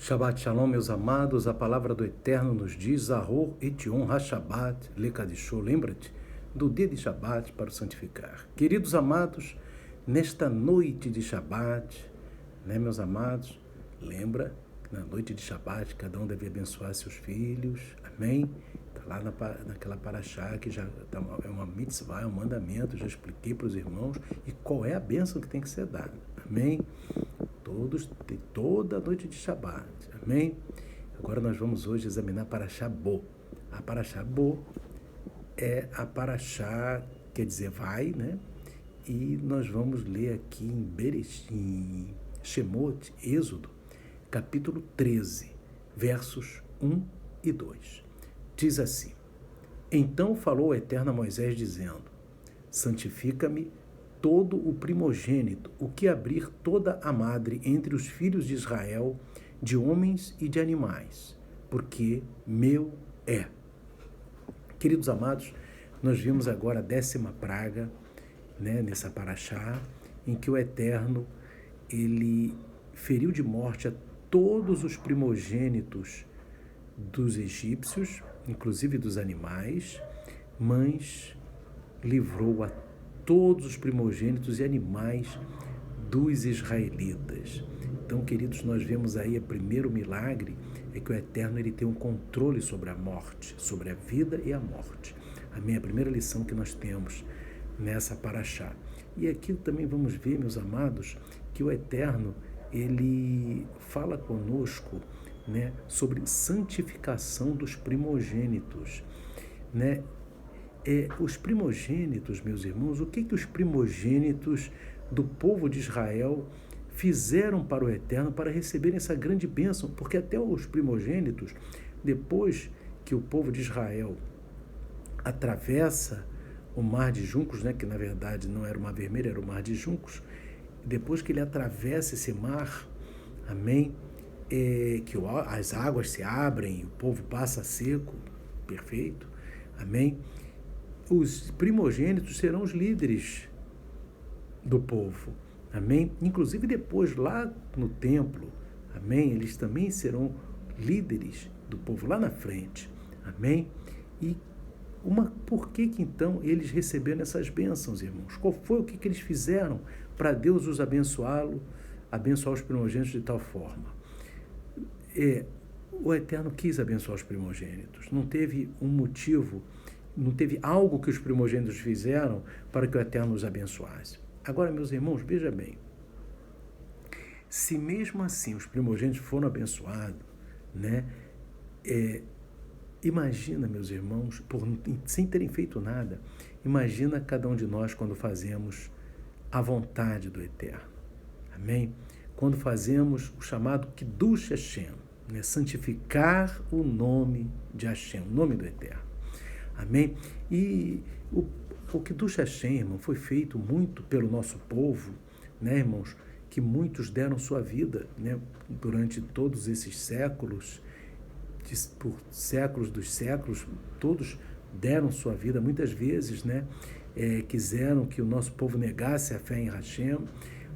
Shabbat Shalom, meus amados, a palavra do Eterno nos diz, Zahor et Yom HaShabbat Lekadisho, lembra-te do dia de Shabbat para o santificar. Queridos amados, nesta noite de Shabbat, meus amados, lembra que na noite de Shabbat cada um deve abençoar seus filhos, amém? Está lá naquela paraxá que já é uma mitzvah, é um mandamento, já expliquei para os irmãos, e qual é a bênção que tem que ser dada, amém? Toda a noite de Shabbat, amém? Agora nós vamos hoje examinar a Paraxá Bo. A Paraxá Bo é a Paraxá, quer dizer, vai, E nós vamos ler aqui em Shemot, Êxodo, capítulo 13, versos 1 e 2. Diz assim: Então falou o Eterno a Moisés, dizendo: Santifica-me todo o primogênito, o que abrir toda a madre entre os filhos de Israel, de homens e de animais, porque meu é. Queridos amados, nós vimos agora a 10ª praga, nessa paraxá, em que o Eterno, ele feriu de morte a todos os primogênitos dos egípcios, inclusive dos animais, mas livrou a todos os primogênitos e animais dos israelitas. Então, queridos, nós vemos aí o primeiro milagre, é que o Eterno ele tem um controle sobre a morte, sobre a vida e a morte. Amém? A primeira lição que nós temos nessa paraxá. E aqui também vamos ver, meus amados, que o Eterno, ele fala conosco, sobre santificação dos primogênitos, Os primogênitos, meus irmãos, o que os primogênitos do povo de Israel fizeram para o Eterno para receberem essa grande bênção? Porque até os primogênitos, depois que o povo de Israel atravessa o mar de juncos, que na verdade não era o mar vermelho, era o mar de juncos, depois que ele atravessa esse mar, amém, que as águas se abrem, o povo passa seco, perfeito, amém, os primogênitos serão os líderes do povo, amém? Inclusive depois, lá no templo, amém? Eles também serão líderes do povo lá na frente, amém? E por que então eles receberam essas bênçãos, irmãos? Qual foi o que eles fizeram para Deus os abençoar os primogênitos de tal forma? O Eterno quis abençoar os primogênitos, não teve um motivo, não teve algo que os primogênitos fizeram para que o Eterno os abençoasse. Agora, meus irmãos, veja bem, se mesmo assim os primogênitos foram abençoados, imagina, meus irmãos, sem terem feito nada, imagina cada um de nós quando fazemos a vontade do Eterno, amém? Quando fazemos o chamado Kiddush Hashem, santificar o nome de Hashem, o nome do Eterno. Amém? E o Kiddush Hashem, irmão, foi feito muito pelo nosso povo, irmãos, que muitos deram sua vida, durante todos esses séculos, por séculos dos séculos, todos deram sua vida, muitas vezes, quiseram que o nosso povo negasse a fé em Hashem,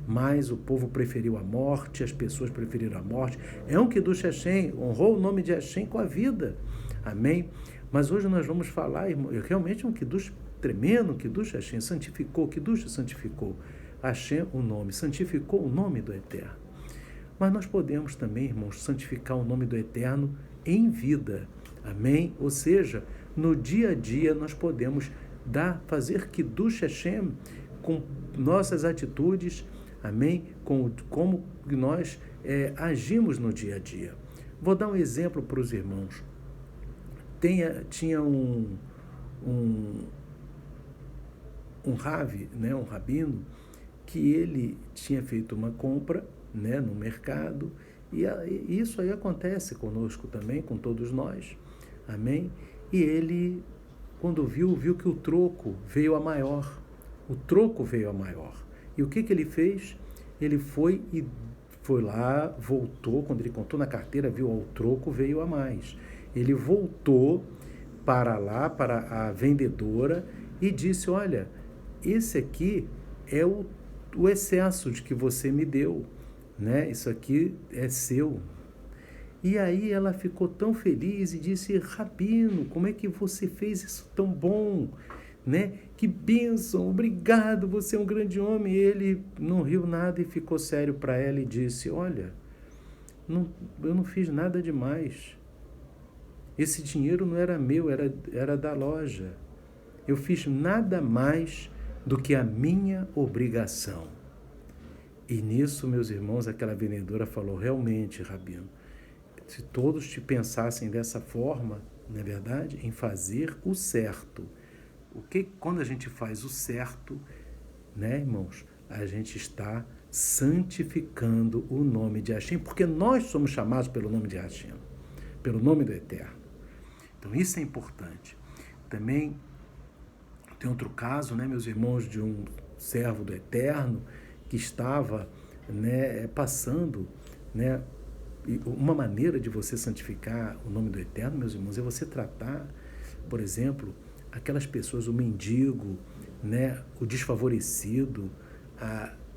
mas o povo preferiu a morte, as pessoas preferiram a morte. É um Kiddush Hashem, honrou o nome de Hashem com a vida, amém? Mas hoje nós vamos falar, irmão, realmente é um Kiddush tremendo, um Kiddush Hashem, Kiddush santificou Hashem o nome, santificou o nome do Eterno. Mas nós podemos também, irmãos, santificar o nome do Eterno em vida, amém? Ou seja, no dia a dia nós podemos fazer Kiddush Hashem com nossas atitudes, amém? Como nós agimos no dia a dia. Vou dar um exemplo para os irmãos. Tinha um Rav, um rabino, que ele tinha feito uma compra, no mercado, e isso aí acontece conosco também, com todos nós, amém? E ele, quando viu que o troco veio a maior, e o que ele fez? Ele foi lá, voltou, quando ele contou na carteira, viu o troco veio a mais. Ele voltou para a vendedora e disse: olha, esse aqui é o excesso de que você me deu, Isso aqui é seu. E aí ela ficou tão feliz e disse: Rabino, como é que você fez isso tão bom? Né? Que bênção, obrigado, você é um grande homem. E ele não riu nada e ficou sério para ela e disse: olha, eu não fiz nada demais. Esse dinheiro não era meu, era da loja. Eu fiz nada mais do que a minha obrigação. E nisso, meus irmãos, aquela vendedora falou: realmente, Rabino, se todos te pensassem dessa forma, não é verdade? Em fazer o certo. Quando a gente faz o certo, né, irmãos, a gente está santificando o nome de Hashem, porque nós somos chamados pelo nome de Hashem, pelo nome do Eterno. Então isso é importante. Também tem outro caso, né, meus irmãos, de um servo do Eterno que estava, né, passando, né, uma maneira de você santificar o nome do Eterno, meus irmãos, é você tratar, por exemplo, aquelas pessoas, o mendigo, né, o desfavorecido,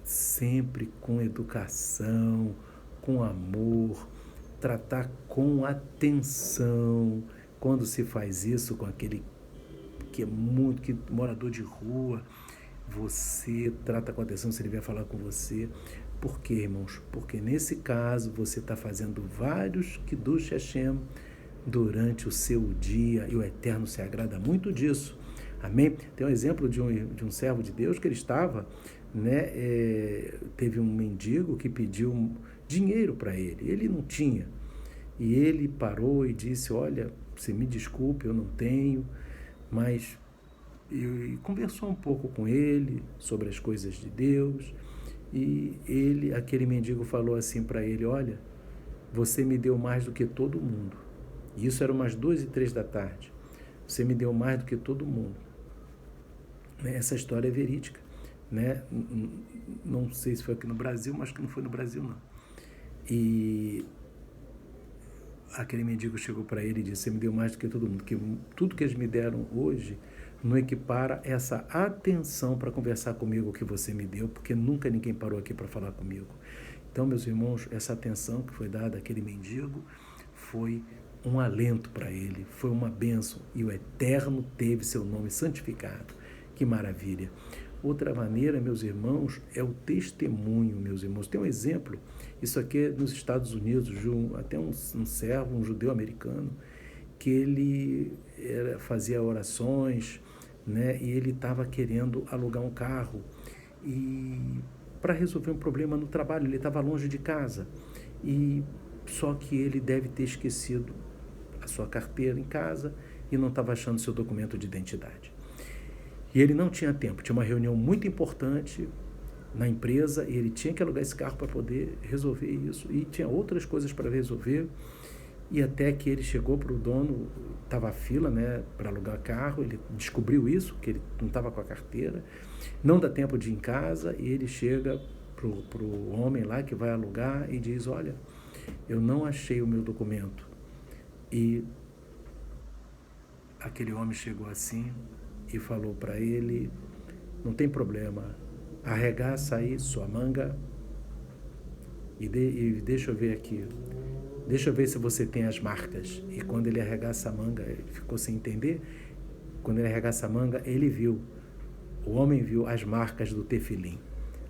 sempre com educação, com amor, tratar com atenção. Quando se faz isso com aquele que é morador de rua, você trata com atenção se ele vier falar com você. Por quê, irmãos? Porque nesse caso você está fazendo vários Kiddush Hashem durante o seu dia, e o Eterno se agrada muito disso. Amém? Tem um exemplo de um servo de Deus que ele estava, né, teve um mendigo que pediu dinheiro para ele. Ele não tinha. E ele parou e disse: olha, você me desculpe, eu não tenho, mas... E conversou um pouco com ele sobre as coisas de Deus, e aquele mendigo falou assim para ele: olha, você me deu mais do que todo mundo. E isso era umas 2:03 da tarde. Você me deu mais do que todo mundo. Essa história é verídica, né? Não sei se foi aqui no Brasil, mas que não foi no Brasil, não. E aquele mendigo chegou para ele e disse: você me deu mais do que todo mundo, que tudo que eles me deram hoje não equipara essa atenção para conversar comigo que você me deu, porque nunca ninguém parou aqui para falar comigo. Então, meus irmãos, essa atenção que foi dada àquele mendigo foi um alento para ele, foi uma bênção, e o Eterno teve seu nome santificado. Que maravilha! Outra maneira, meus irmãos, é o testemunho, meus irmãos. Tem um exemplo, isso aqui é nos Estados Unidos, até um servo, um judeu americano, que ele fazia orações, né, e ele estava querendo alugar um carro e para resolver um problema no trabalho. Ele estava longe de casa, e só que ele deve ter esquecido a sua carteira em casa e não estava achando seu documento de identidade. E ele não tinha tempo, tinha uma reunião muito importante na empresa e ele tinha que alugar esse carro para poder resolver isso, e tinha outras coisas para resolver. E até que ele chegou para o dono, estava a fila, né, para alugar carro, ele descobriu isso, que ele não estava com a carteira, não dá tempo de ir em casa, e ele chega para o homem lá que vai alugar e diz: olha, eu não achei o meu documento. E aquele homem chegou assim e falou para ele: não tem problema, arregaça aí sua manga e deixa eu ver aqui. Deixa eu ver se você tem as marcas. E quando ele arregaça a manga, ele ficou sem entender. Quando ele arregaça a manga, o homem viu as marcas do tefilim.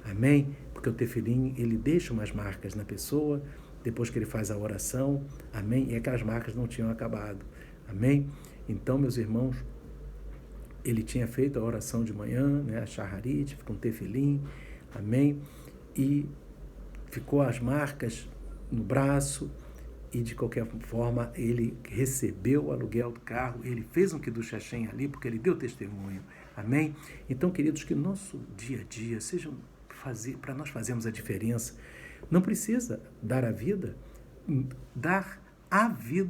Amém? Porque o tefilim, ele deixa umas marcas na pessoa, depois que ele faz a oração. Amém? E aquelas marcas não tinham acabado. Amém? Então, meus irmãos, ele tinha feito a oração de manhã, né, a shaharit, com tefilim. Amém? E ficou as marcas no braço. E de qualquer forma ele recebeu o aluguel do carro, ele fez um Kiddush Hashem ali, porque ele deu testemunho. Amém? Então, queridos, que nosso dia a dia seja para nós fazermos a diferença. Não precisa dar a vida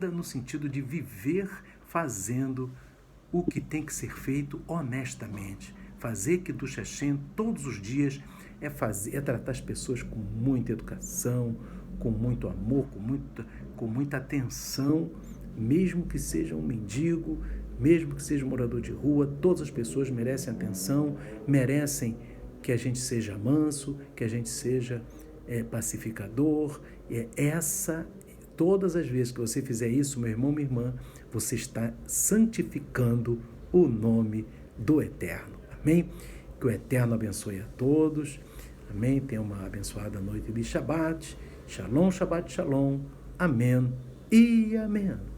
no sentido de viver fazendo o que tem que ser feito honestamente. Fazer Kiddush Hashem todos os dias é tratar as pessoas com muita educação, com muito amor, com muita atenção, mesmo que seja um mendigo, mesmo que seja um morador de rua. Todas as pessoas merecem atenção, merecem que a gente seja manso, que a gente seja pacificador. todas as vezes que você fizer isso, meu irmão, minha irmã, você está santificando o nome do Eterno. Amém? Que o Eterno abençoe a todos. Amém? Tenha uma abençoada noite de Shabat. Shalom, Shabbat, Shalom. Amém e amém.